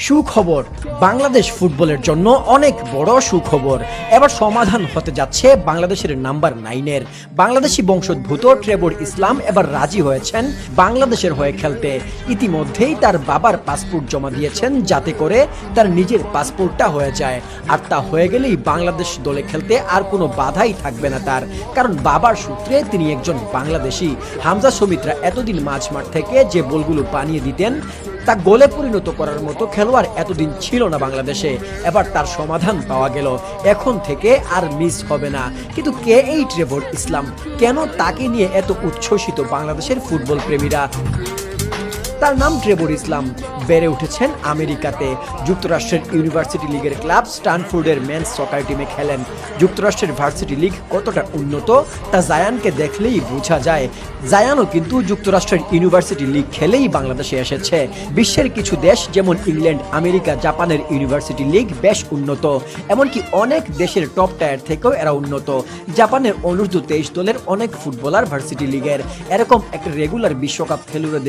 সুখবর, বাংলাদেশ ফুটবলের জন্য অনেক বড় সুখবর। এবার সমাধান হতে যাচ্ছে বাংলাদেশের নাম্বার 9-এর। বাংলাদেশি বংশোদ্ভূত ট্রেভর ইসলাম এবার রাজি হয়েছেন বাংলাদেশের হয়ে খেলতে। ইতিমধ্যেই তার বাবার পাসপোর্ট জমা দিয়েছেন যাতে করে তার নিজের পাসপোর্টটা হয়ে যায়। আর তা হয়ে গেলেই বাংলাদেশ দলে খেলতে আর কোনো বাধাই থাকবে না তার, কারণ বাবার সূত্রে তিনি একজন বাংলাদেশি। হামজা সুমিত্রা এতদিন মাঝমাঠ থেকে যে বলগুলো বানিয়ে দিতেন তা গোলে পরিণত করার মতো খেলোয়াড় এতদিন ছিল না বাংলাদেশে। এবার তার সমাধান পাওয়া গেল, এখন থেকে আর মিস হবে না। কিন্তু কে এই ট্রেভর ইসলাম? কেন তাকে নিয়ে এত উচ্ছ্বসিত বাংলাদেশের ফুটবল প্রেমীরা? তার নাম ট্রেভর ইসলাম। বেড়ে উঠেছেন আমেরিকাতে। যুক্তরাষ্ট্রের ইউনিভার্সিটি লিগের ক্লাব স্ট্যানফোর্ডের মেন্স সকার টিমে খেলেন। যুক্তরাষ্ট্রের ভার্সিটি লিগ কতটা উন্নত তা জায়ানকে দেখলেই বোঝা যায়। জায়ানও কিন্তু যুক্তরাষ্ট্রের ইউনিভার্সিটি লিগ খেলেই বাংলাদেশে এসেছে। বিশ্বের কিছু দেশ যেমন ইংল্যান্ড, আমেরিকা, জাপানের ইউনিভার্সিটি লিগ বেশ উন্নত। এমনকি অনেক দেশের টপ টায়ার থেকেও এরা উন্নত। জাপানের অনূর্ধ্ব 23 দলের অনেক ফুটবলার ভার্সিটি লিগের। এরকম একটা রেগুলার বিশ্বকাপ খেলুড়ে